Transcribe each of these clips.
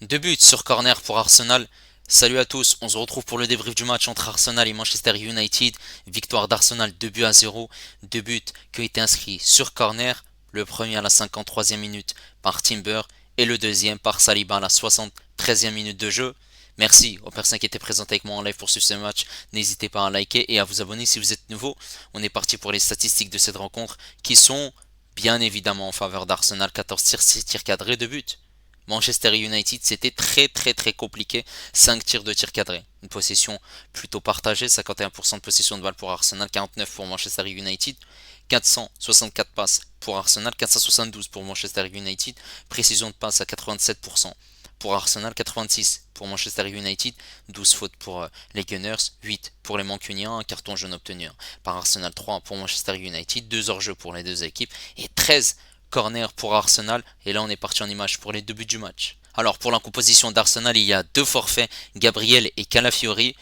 Deux buts sur corner pour Arsenal. Salut à tous, on se retrouve pour le débrief du match entre Arsenal et Manchester United. Victoire d'Arsenal 2 buts à 0. Deux buts qui ont été inscrits sur corner. Le premier à la 53e minute par Timber et le deuxième par Saliba à la 73e minute de jeu. Merci aux personnes qui étaient présentes avec moi en live pour suivre ce match. N'hésitez pas à liker et à vous abonner si vous êtes nouveau. On est parti pour les statistiques de cette rencontre qui sont bien évidemment en faveur d'Arsenal. 14 tirs, 6 tirs cadrés, 2 buts. Manchester United, c'était très compliqué. 5 tirs de tir cadrés. Une possession plutôt partagée. 51% de possession de balle pour Arsenal, 49 pour Manchester United. 464 passes pour Arsenal, 472 pour Manchester United. Précision de passe à 87% pour Arsenal, 86 pour Manchester United. 12 fautes pour les Gunners, 8 pour les Mancuniens. Un carton jaune obtenu par Arsenal, 3 pour Manchester United. 2 hors-jeu pour les deux équipes et 13 corner pour Arsenal. Et là, on est parti en image pour les deux buts du match. Alors, pour la composition d'Arsenal, il y a deux forfaits, Gabriel et Calafiori.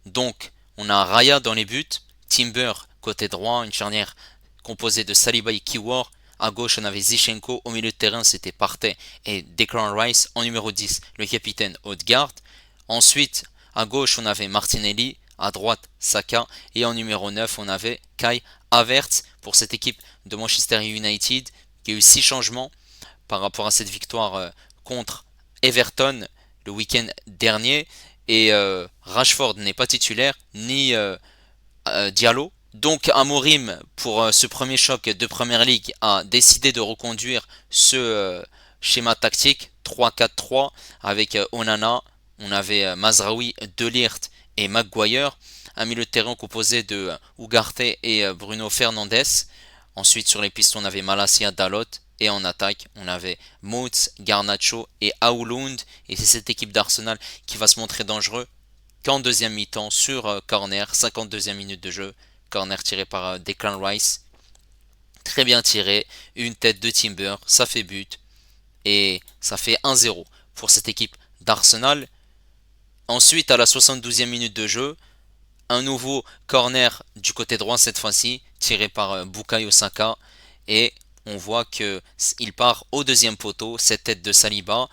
Donc, on a Raya dans les buts, Timber côté droit, une charnière composée de Saliba et Kiwor. À gauche, on avait Zichenko. Au milieu de terrain, c'était Partey et Declan Rice. En numéro 10, le capitaine Odegaard. Ensuite, à gauche, on avait Martinelli. À droite, Saka. Et en numéro 9, on avait Kai Havertz pour cette équipe de Manchester United. Il y a eu 6 changements par rapport à cette victoire contre Everton le week-end dernier. Et Rashford n'est pas titulaire, ni Diallo. Donc Amorim, pour ce premier choc de Première Ligue, a décidé de reconduire ce schéma tactique 3-4-3 avec Onana. On avait Mazraoui, De Ligt et Maguire. Un milieu de terrain composé de Ugarte et Bruno Fernandes. Ensuite, sur les pistes, on avait Malacia, Dalot. Et en attaque, on avait Moutz, Garnacho et Aoulund. Et c'est cette équipe d'Arsenal qui va se montrer dangereux qu'en deuxième mi-temps sur corner, 52e minute de jeu. Corner tiré par Declan Rice. Très bien tiré. Une tête de Timber. Ça fait but. Et ça fait 1-0 pour cette équipe d'Arsenal. Ensuite, à la 72e minute de jeu, un nouveau corner du côté droit cette fois-ci, tiré par Bukayo Saka. Et on voit que il part au deuxième poteau, cette tête de Saliba.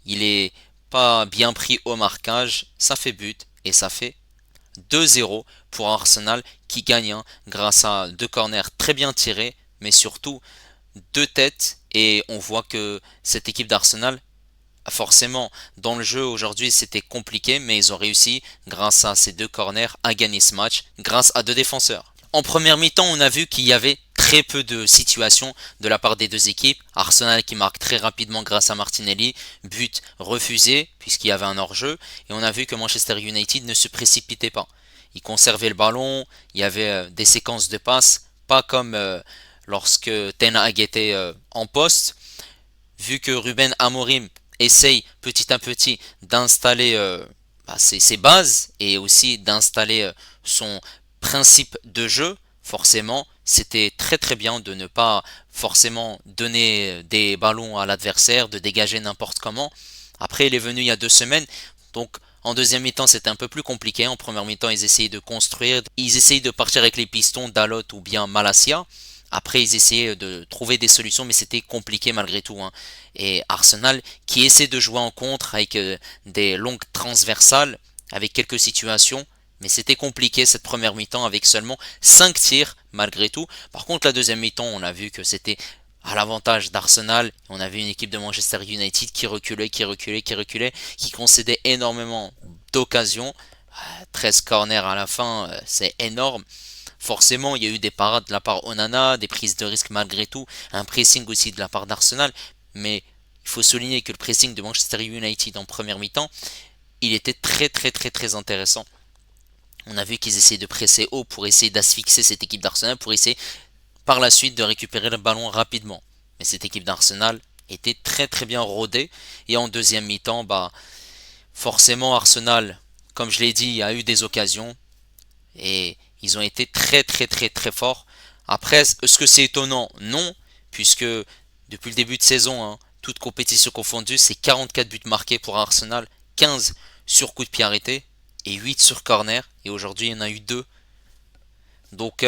Il est pas bien pris au marquage, ça fait but et ça fait 2-0 pour Arsenal qui gagne grâce à deux corners très bien tirés, mais surtout deux têtes. Et on voit que cette équipe d'Arsenal, forcément, dans le jeu aujourd'hui, c'était compliqué, mais ils ont réussi, grâce à ces deux corners, à gagner ce match, grâce à deux défenseurs. En première mi-temps, on a vu qu'il y avait très peu de situations de la part des deux équipes. Arsenal qui marque très rapidement grâce à Martinelli, but refusé puisqu'il y avait un hors-jeu. Et on a vu que Manchester United ne se précipitait pas. Il conservait le ballon, il y avait des séquences de passes, pas comme lorsque Ten Hag était en poste. Vu que Ruben Amorim essaye petit à petit d'installer ses bases et aussi d'installer son principe de jeu, forcément, c'était très bien de ne pas forcément donner des ballons à l'adversaire, de dégager n'importe comment. Après, il est venu il y a 2 semaines, donc en deuxième mi-temps, c'était un peu plus compliqué. En première mi-temps, ils essayaient de construire, ils essayaient de partir avec les pistons Dalot ou bien Malacia. Après, ils essayaient de trouver des solutions, mais c'était compliqué malgré tout, hein. Et Arsenal, qui essaie de jouer en contre avec des longues transversales, avec quelques situations, mais c'était compliqué cette première mi-temps avec seulement 5 tirs malgré tout. Par contre, la deuxième mi-temps, on a vu que c'était à l'avantage d'Arsenal. On avait une équipe de Manchester United qui concédait énormément d'occasions. 13 corners à la fin, c'est énorme. Forcément, il y a eu des parades de la part Onana, des prises de risque malgré tout, un pressing aussi de la part d'Arsenal, mais il faut souligner que le pressing de Manchester United en première mi-temps, il était très intéressant. On a vu qu'ils essayaient de presser haut pour essayer d'asphyxier cette équipe d'Arsenal, pour essayer par la suite de récupérer le ballon rapidement. Mais cette équipe d'Arsenal était très bien rodée, et en deuxième mi-temps, forcément Arsenal, comme je l'ai dit, a eu des occasions, et ils ont été très forts. Après, est-ce que c'est étonnant? Non, puisque depuis le début de saison, hein, toute compétition confondue, c'est 44 buts marqués pour Arsenal, 15 sur coup de pied arrêté et 8 sur corner. Et aujourd'hui, il y en a eu 2. Donc,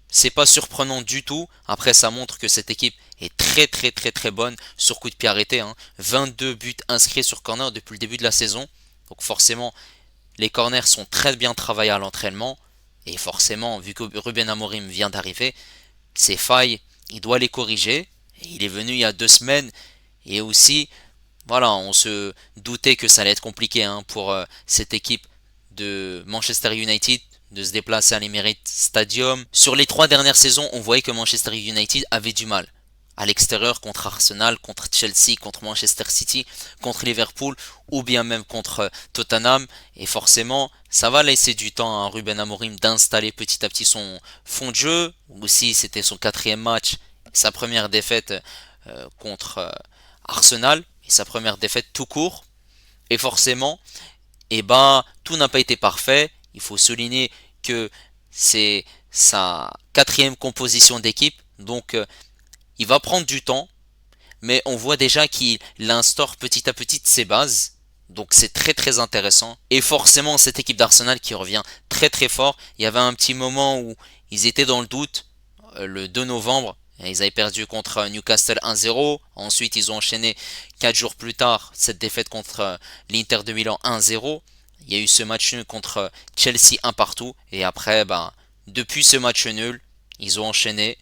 c'est pas surprenant du tout. Après, ça montre que cette équipe est très très très très bonne sur coup de pied arrêté, hein. 22 buts inscrits sur corner depuis le début de la saison. Donc forcément, les corners sont très bien travaillés à l'entraînement. Et forcément, vu que Ruben Amorim vient d'arriver, ses failles, il doit les corriger. Et il est venu il y a 2 semaines. Et aussi, voilà, on se doutait que ça allait être compliqué, hein, pour cette équipe de Manchester United de se déplacer à l'Emirates Stadium. Sur les 3 dernières saisons, on voyait que Manchester United avait du mal. À l'extérieur, contre Arsenal, contre Chelsea, contre Manchester City, contre Liverpool, ou bien même contre Tottenham. Et forcément, ça va laisser du temps à Ruben Amorim d'installer petit à petit son fond de jeu. Aussi, c'était son 4e match, sa première défaite contre Arsenal, et sa première défaite tout court. Et forcément, tout n'a pas été parfait. Il faut souligner que c'est sa 4e composition d'équipe. Donc, il va prendre du temps. Mais on voit déjà qu'il instaure petit à petit ses bases. Donc, c'est très très intéressant. Et forcément, cette équipe d'Arsenal qui revient très très fort. Il y avait un petit moment où ils étaient dans le doute. Le 2 novembre, ils avaient perdu contre Newcastle 1-0. Ensuite, ils ont enchaîné 4 jours plus tard cette défaite contre l'Inter de Milan 1-0. Il y a eu ce match nul contre Chelsea 1 partout. Et après, depuis ce match nul, ils ont enchaîné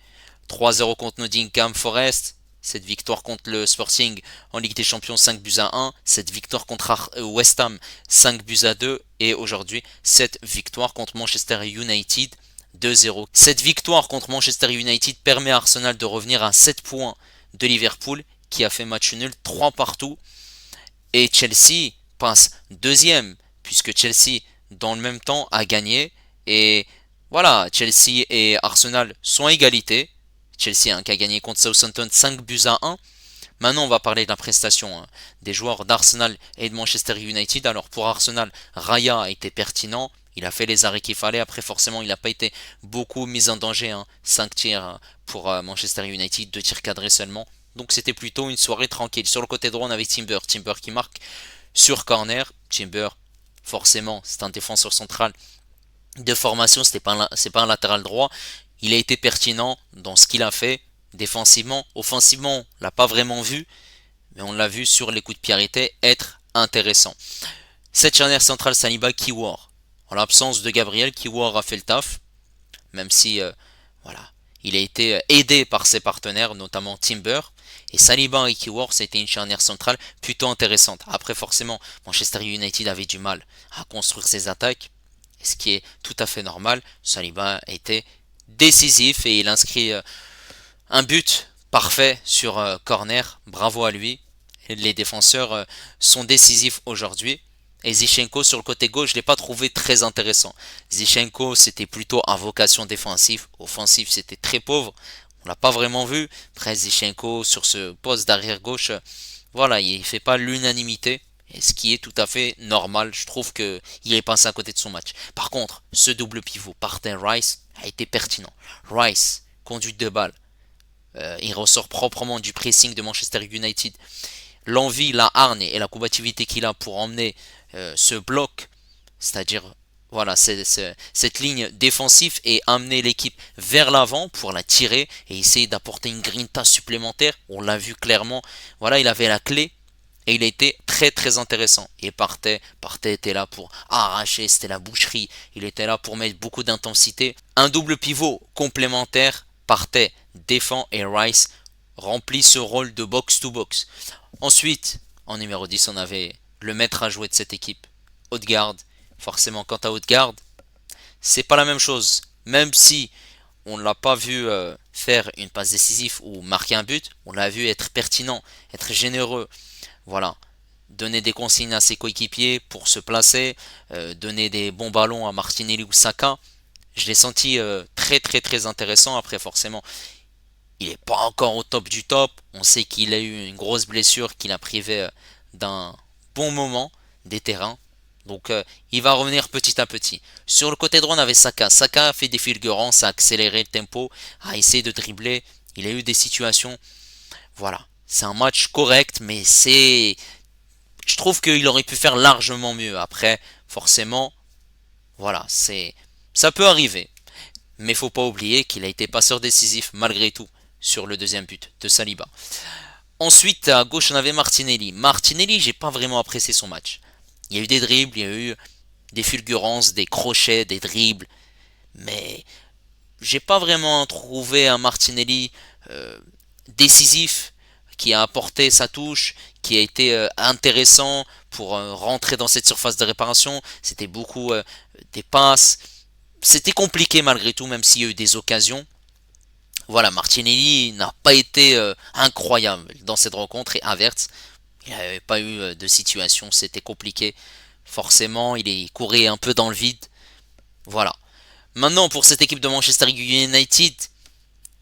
3-0 contre Nottingham Forest. Cette victoire contre le Sporting en Ligue des Champions 5 buts à 1. Cette victoire contre West Ham 5 buts à 2. Et aujourd'hui, cette victoire contre Manchester United 2-0. Cette victoire contre Manchester United permet à Arsenal de revenir à 7 points de Liverpool qui a fait match nul 3 partout. Et Chelsea passe deuxième puisque Chelsea dans le même temps a gagné. Et voilà, Chelsea et Arsenal sont à égalité. Chelsea, qui a gagné contre Southampton 5 buts à 1. Maintenant, on va parler de la prestation, des joueurs d'Arsenal et de Manchester United. Alors pour Arsenal, Raya a été pertinent. Il a fait les arrêts qu'il fallait. Après, forcément, il n'a pas été beaucoup mis en danger, 5 tirs pour Manchester United, 2 tirs cadrés seulement. Donc c'était plutôt une soirée tranquille. Sur le côté droit, on avait Timber. Timber qui marque sur corner. Timber, forcément, c'est un défenseur central de formation. C'est pas un latéral droit. Il a été pertinent dans ce qu'il a fait défensivement. Offensivement, on l'a pas vraiment vu, mais on l'a vu sur les coups de pied arrêtés être intéressant. Cette charnière centrale, Saliba, Kiwior. En l'absence de Gabriel, Kiwior a fait le taf, même si voilà, il a été aidé par ses partenaires, notamment Timber. Et Saliba et Kiwior, c'était une charnière centrale plutôt intéressante. Après, forcément, Manchester United avait du mal à construire ses attaques, ce qui est tout à fait normal. Saliba était décisif et il inscrit un but parfait sur corner. Bravo à lui. Les défenseurs sont décisifs aujourd'hui. Et Zichenko sur le côté gauche, je ne l'ai pas trouvé très intéressant. Zichenko, c'était plutôt à vocation défensive. Offensif, c'était très pauvre. On l'a pas vraiment vu. Après, Zichenko sur ce poste d'arrière gauche, voilà, il ne fait pas l'unanimité. Et ce qui est tout à fait normal. Je trouve qu'il est passé à côté de son match. Par contre, ce double pivot, Partin Rice, a été pertinent. Rice, conduite de balle. Il ressort proprement du pressing de Manchester United. L'envie, la hargne et la combativité qu'il a pour emmener ce bloc, c'est-à-dire voilà, cette ligne défensive et amener l'équipe vers l'avant pour la tirer et essayer d'apporter une grinta supplémentaire. On l'a vu clairement. Voilà, il avait la clé et il a été très très intéressant. Et Partey était là pour arracher, c'était la boucherie. Il était là pour mettre beaucoup d'intensité. Un double pivot complémentaire. Partey défend et Rice remplit ce rôle de box-to-box. Ensuite, en numéro 10, on avait le maître à jouer de cette équipe, Odegaard. Forcément, quant à Odegaard, c'est pas la même chose. Même si on ne l'a pas vu faire une passe décisive ou marquer un but, on l'a vu être pertinent, être généreux. Voilà, donner des consignes à ses coéquipiers pour se placer, donner des bons ballons à Martinelli ou Saka. Je l'ai senti très très très intéressant. Après, forcément, il n'est pas encore au top du top. On sait qu'il a eu une grosse blessure qui l'a privé d'un bon moment des terrains. Donc il va revenir petit à petit. Sur le côté droit, on avait Saka. Saka a fait des fulgurances, a accéléré le tempo, a essayé de dribbler. Il a eu des situations. Voilà. C'est un match correct, mais je trouve qu'il aurait pu faire largement mieux. Après, forcément, voilà, ça peut arriver. Mais faut pas oublier qu'il a été passeur décisif malgré tout sur le deuxième but de Saliba. Ensuite, à gauche, on avait Martinelli. Martinelli, j'ai pas vraiment apprécié son match. Il y a eu des dribbles, il y a eu des fulgurances, des crochets, des dribbles, mais j'ai pas vraiment trouvé un Martinelli décisif qui a apporté sa touche, qui a été intéressant pour rentrer dans cette surface de réparation. C'était beaucoup des passes. C'était compliqué malgré tout, même s'il y a eu des occasions. Voilà, Martinelli n'a pas été incroyable dans cette rencontre et inverse. Il n'avait pas eu de situation, c'était compliqué. Forcément, il courait un peu dans le vide. Voilà. Maintenant, pour cette équipe de Manchester United,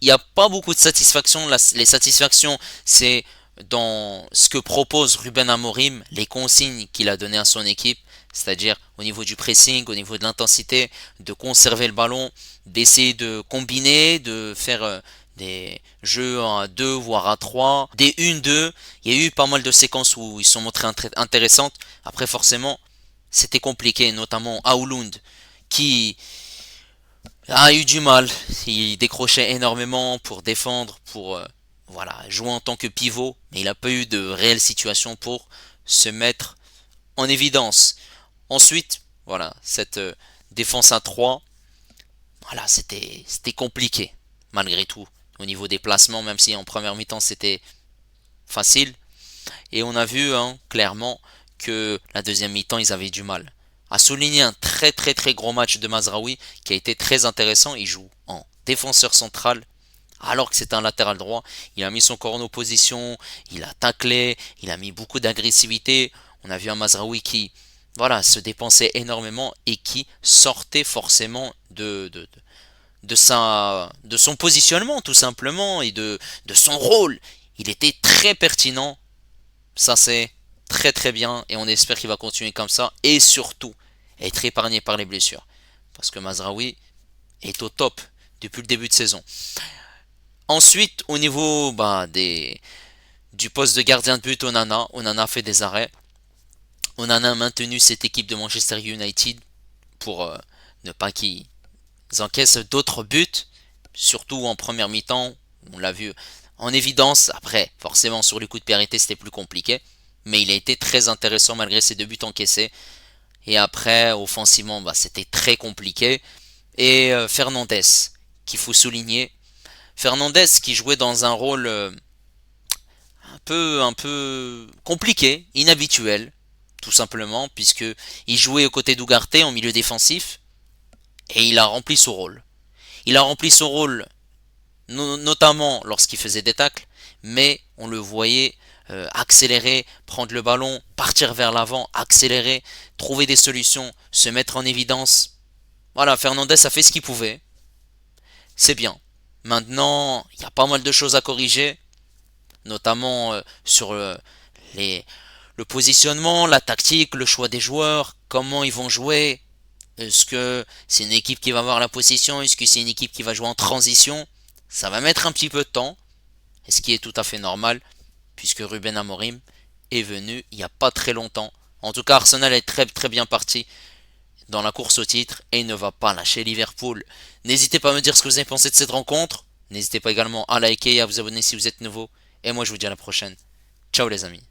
il n'y a pas beaucoup de satisfaction. Les satisfactions, c'est dans ce que propose Ruben Amorim, les consignes qu'il a données à son équipe, c'est-à-dire au niveau du pressing, au niveau de l'intensité, de conserver le ballon, d'essayer de combiner, de faire des jeux à 2 voire à 3, des 1-2. Il y a eu pas mal de séquences où ils sont montrés intéressantes. Après forcément, c'était compliqué, notamment Aoulund qui a eu du mal. Il décrochait énormément pour défendre, pour voilà, jouer en tant que pivot, mais il n'a pas eu de réelle situation pour se mettre en évidence. Ensuite, voilà, cette défense à 3, voilà, c'était compliqué malgré tout au niveau des placements, même si en première mi-temps c'était facile. Et on a vu clairement que la deuxième mi-temps ils avaient du mal. A souligner un très gros match de Mazraoui qui a été très intéressant. Il joue en défenseur central alors que c'est un latéral droit. Il a mis son corps en opposition, il a taclé, il a mis beaucoup d'agressivité. On a vu un Mazraoui qui voilà, se dépensait énormément et qui sortait forcément de son positionnement tout simplement et de son rôle. Il était très pertinent. Ça c'est très bien et on espère qu'il va continuer comme ça et surtout être épargné par les blessures. Parce que Mazraoui est au top depuis le début de saison. Ensuite, au niveau du poste de gardien de but, Onana a fait des arrêts. Onana a maintenu cette équipe de Manchester United pour ne pas qu'ils encaissent d'autres buts, surtout en première mi-temps. On l'a vu en évidence. Après, forcément, sur les coups de pied arrêtés, c'était plus compliqué. Mais il a été très intéressant malgré ses deux buts encaissés. Et après, offensivement, c'était très compliqué. Et Fernandes, qu'il faut souligner. Fernandes qui jouait dans un rôle un peu compliqué, inhabituel, tout simplement, puisque il jouait aux côtés d'Ugarte en milieu défensif. Et il a rempli son rôle. Il a rempli son rôle notamment lorsqu'il faisait des tacles, mais on le voyait accélérer, prendre le ballon, partir vers l'avant, accélérer, trouver des solutions, se mettre en évidence. Voilà, Fernandes a fait ce qu'il pouvait. C'est bien. Maintenant, il y a pas mal de choses à corriger, notamment sur le positionnement, la tactique, le choix des joueurs, comment ils vont jouer. Est-ce que c'est une équipe qui va avoir la possession? Est-ce que c'est une équipe qui va jouer en transition? Ça va mettre un petit peu de temps, et ce qui est tout à fait normal, puisque Ruben Amorim est venu il n'y a pas très longtemps. En tout cas, Arsenal est très bien parti dans la course au titre et ne va pas lâcher Liverpool. N'hésitez pas à me dire ce que vous avez pensé de cette rencontre. N'hésitez pas également à liker et à vous abonner si vous êtes nouveau. Et moi je vous dis à la prochaine. Ciao les amis.